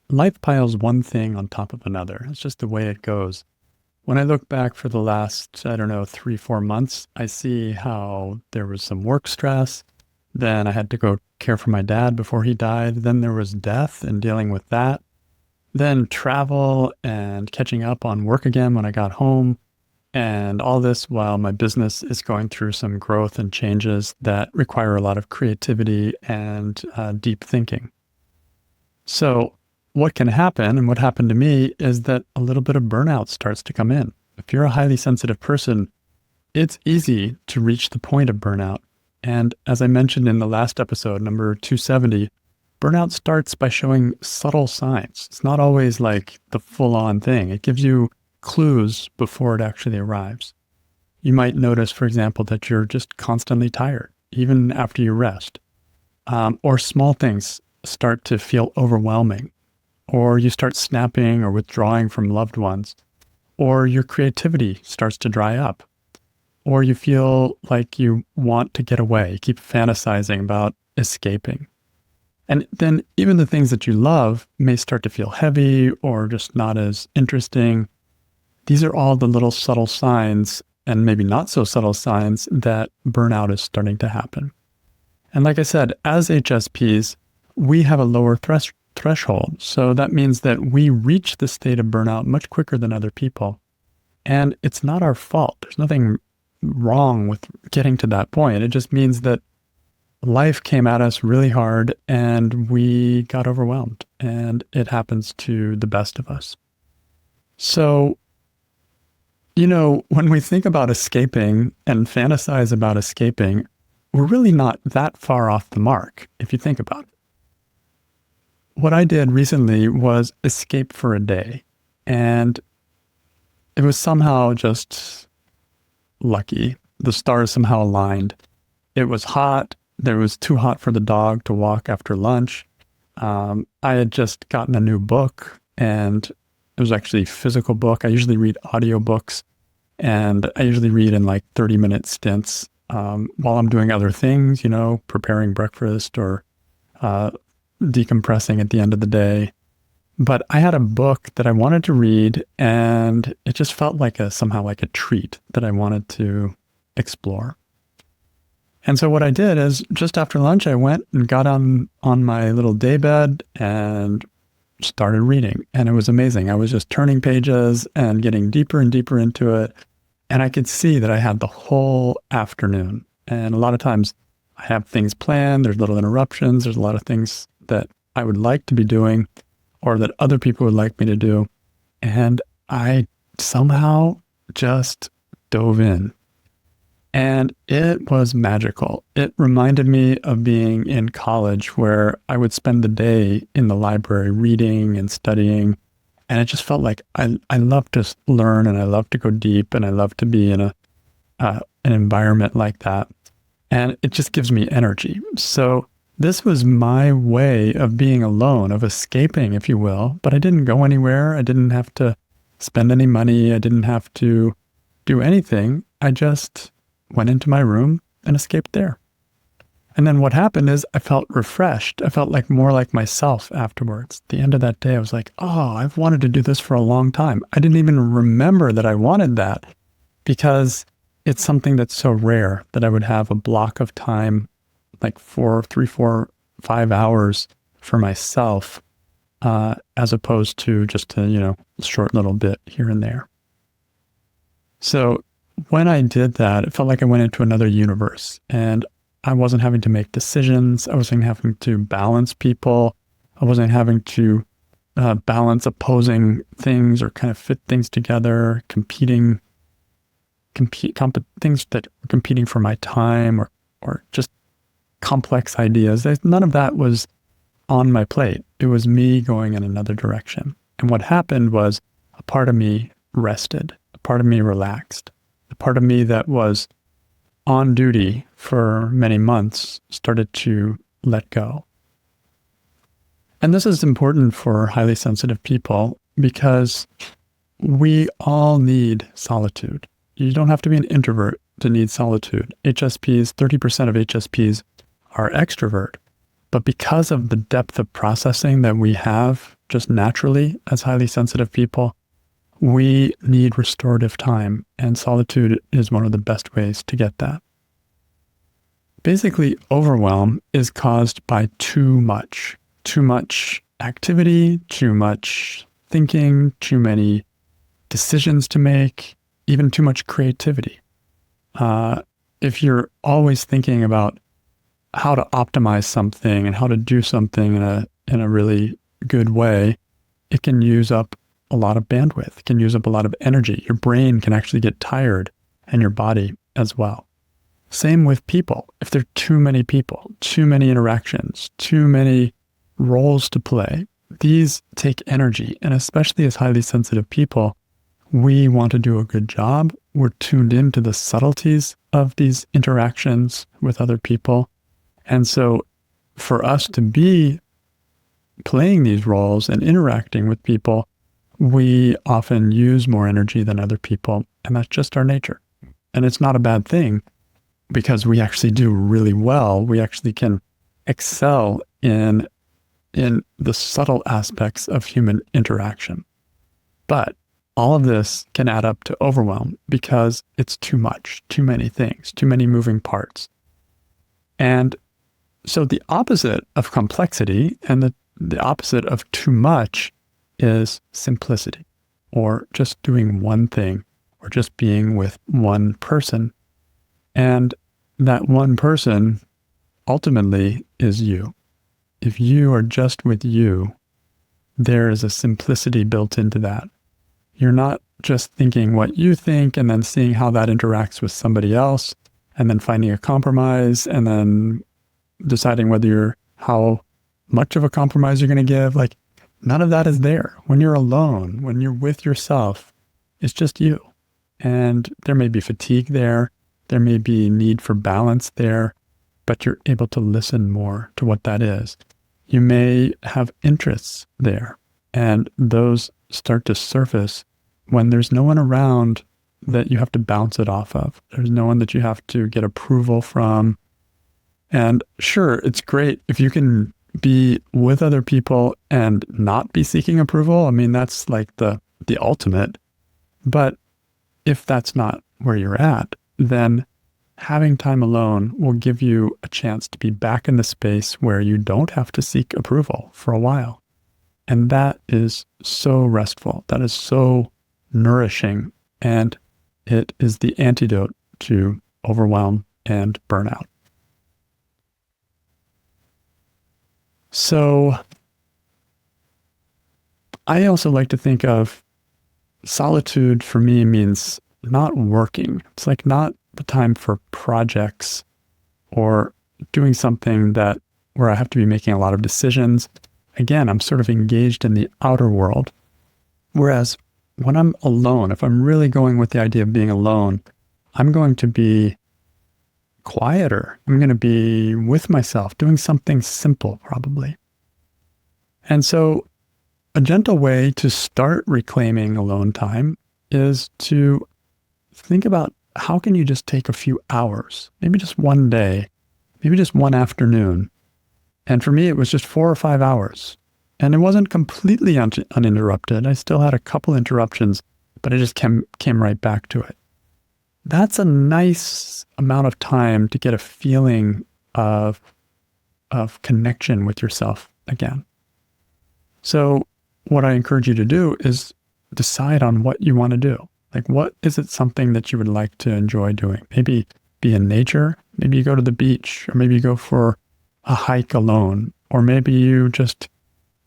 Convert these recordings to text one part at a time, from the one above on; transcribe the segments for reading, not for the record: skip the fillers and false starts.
life piles one thing on top of another. It's just the way it goes. When I look back for the last, I don't know, 3, 4 months, I see how there was some work stress. Then I had to go care for my dad before he died. Then there was death and dealing with that. Then travel and catching up on work again when I got home. And all this while my business is going through some growth and changes that require a lot of creativity and deep thinking. So what can happen, and what happened to me, is that a little bit of burnout starts to come in. If you're a highly sensitive person, it's easy to reach the point of burnout. And as I mentioned in the last episode, number 270, burnout starts by showing subtle signs. It's not always like the full-on thing. It gives you clues before it actually arrives. You might notice, for example, that you're just constantly tired, even after you rest. Or small things start to feel overwhelming, or you start snapping or withdrawing from loved ones, or your creativity starts to dry up, or you feel like you want to get away, you keep fantasizing about escaping. And then even the things that you love may start to feel heavy or just not as interesting. These are all the little subtle signs, and maybe not so subtle signs, that burnout is starting to happen. And like I said, as HSPs, we have a lower threshold. So that means that we reach the state of burnout much quicker than other people. And it's not our fault. There's nothing wrong with getting to that point. It just means that life came at us really hard and we got overwhelmed. And it happens to the best of us. So, when we think about escaping and fantasize about escaping, we're really not that far off the mark, if you think about it. What I did recently was escape for a day, and it was somehow just lucky. The stars somehow aligned. It was hot. There was too hot for the dog to walk after lunch. I had just gotten a new book, and it was actually a physical book. I usually read audiobooks, and I usually read in like 30-minute stints while I'm doing other things, preparing breakfast or decompressing at the end of the day. But I had a book that I wanted to read, and it just felt like somehow like a treat that I wanted to explore. And so what I did is just after lunch, I went and got on my little daybed and started reading. And it was amazing. I was just turning pages and getting deeper and deeper into it. And I could see that I had the whole afternoon. And a lot of times I have things planned. There's little interruptions. There's a lot of things that I would like to be doing or that other people would like me to do. And I somehow just dove in. And it was magical. It reminded me of being in college where I would spend the day in the library reading and studying. And it just felt like I love to learn, and I love to go deep, and I love to be in an environment like that. And it just gives me energy. So this was my way of being alone, of escaping, if you will. But I didn't go anywhere. I didn't have to spend any money. I didn't have to do anything. I just went into my room and escaped there. And then what happened is I felt refreshed. I felt more like myself afterwards. At the end of that day, I was like, oh, I've wanted to do this for a long time. I didn't even remember that I wanted that because it's something that's so rare that I would have a block of time, like 3, 4, 5 hours for myself, as opposed to just a, short little bit here and there. So when I did that, it felt like I went into another universe, and I wasn't having to make decisions. I wasn't having to balance people. I wasn't having to balance opposing things or kind of fit things together, things that are competing for my time or just complex ideas. None of that was on my plate. It was me going in another direction. And what happened was a part of me rested, a part of me relaxed. The part of me that was on duty for many months started to let go. And this is important for highly sensitive people because we all need solitude. You don't have to be an introvert to need solitude. HSPs, 30% of HSPs are extrovert, But because of the depth of processing that we have just naturally as highly sensitive people, we need restorative time, and solitude is one of the best ways to get that. Basically, overwhelm is caused by too much activity, too much thinking, too many decisions to make, even too much creativity. If you're always thinking about how to optimize something and how to do something in a really good way, it can use up a lot of bandwidth. It can use up a lot of energy. Your brain can actually get tired, and your body as well. Same with people. If there are too many people, too many interactions, too many roles to play, these take energy. And especially as highly sensitive people, we want to do a good job. We're tuned into the subtleties of these interactions with other people. And so for us to be playing these roles and interacting with people, we often use more energy than other people. And that's just our nature. And it's not a bad thing, because we actually do really well. We actually can excel in the subtle aspects of human interaction. But all of this can add up to overwhelm because it's too much, too many things, too many moving parts. And so the opposite of complexity and the opposite of too much is simplicity, or just doing one thing, or just being with one person. And that one person ultimately is you. If you are just with you, there is a simplicity built into that. You're not just thinking what you think and then seeing how that interacts with somebody else, and then finding a compromise, and then deciding how much of a compromise you're going to give. Like, none of that is there. When you're alone, when you're with yourself, it's just you. And there may be fatigue there. There may be need for balance there, but you're able to listen more to what that is. You may have interests there, and those start to surface when there's no one around that you have to bounce it off of. There's no one that you have to get approval from. And sure, it's great if you can be with other people and not be seeking approval. I mean, that's like the ultimate. But if that's not where you're at, then having time alone will give you a chance to be back in the space where you don't have to seek approval for a while. And that is so restful. That is so nourishing. And it is the antidote to overwhelm and burnout. So I also like to think of solitude for me means not working. It's like not the time for projects or doing something where I have to be making a lot of decisions. Again, I'm sort of engaged in the outer world. Whereas when I'm alone, if I'm really going with the idea of being alone, I'm going to be quieter. I'm going to be with myself, doing something simple, probably. And so a gentle way to start reclaiming alone time is to think about, how can you just take a few hours, maybe just one day, maybe just one afternoon. And for me, it was just 4 or 5 hours. And it wasn't completely uninterrupted. I still had a couple interruptions, but I just came right back to it. That's a nice amount of time to get a feeling of connection with yourself again. So what I encourage you to do is decide on what you want to do. Like, what is it something that you would like to enjoy doing? Maybe be in nature. Maybe you go to the beach, or maybe you go for a hike alone, or maybe you just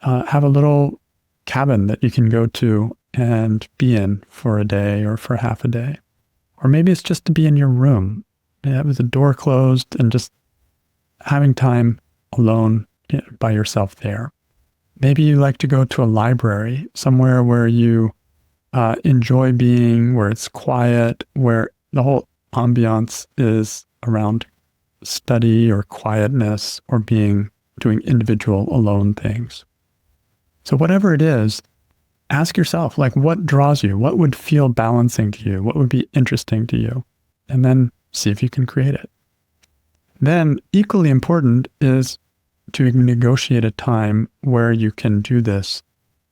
have a little cabin that you can go to and be in for a day or for half a day. Or maybe it's just to be in your room, with the door closed and just having time alone by yourself there. Maybe you like to go to a library, somewhere where you enjoy being, where it's quiet, where the whole ambiance is around study or quietness or doing individual alone things. So whatever it is, ask yourself, like, what draws you? What would feel balancing to you? What would be interesting to you? And then see if you can create it. Then equally important is to negotiate a time where you can do this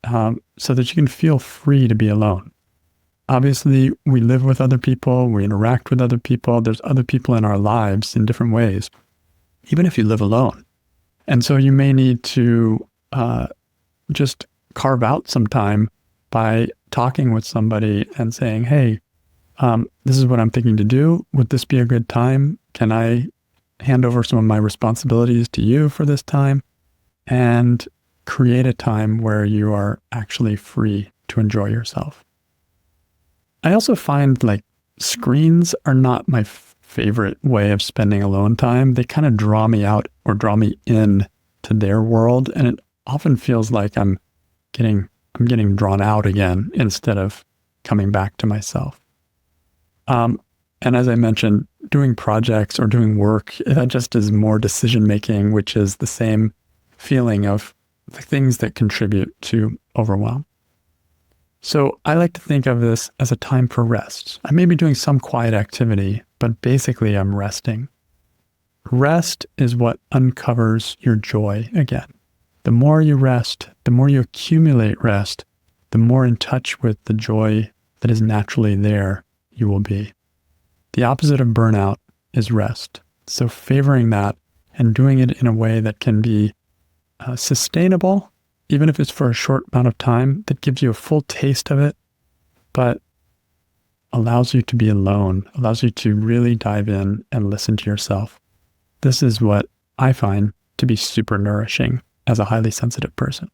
so that you can feel free to be alone. Obviously, we live with other people, we interact with other people, there's other people in our lives in different ways, even if you live alone. And so you may need to just carve out some time by talking with somebody and saying, hey, this is what I'm thinking to do. Would this be a good time? Can I hand over some of my responsibilities to you for this time? And create a time where you are actually free to enjoy yourself. I also find like screens are not my favorite way of spending alone time. They kind of draw me out or draw me in to their world. And it often feels like I'm getting drawn out again instead of coming back to myself. And as I mentioned, doing projects or doing work, that just is more decision making, which is the same feeling of the things that contribute to overwhelm. So I like to think of this as a time for rest. I may be doing some quiet activity, but basically I'm resting. Rest is what uncovers your joy again. The more you rest, the more you accumulate rest, the more in touch with the joy that is naturally there you will be. The opposite of burnout is rest. So favoring that and doing it in a way that can be sustainable, even if it's for a short amount of time, that gives you a full taste of it, but allows you to be alone, allows you to really dive in and listen to yourself. This is what I find to be super nourishing as a highly sensitive person.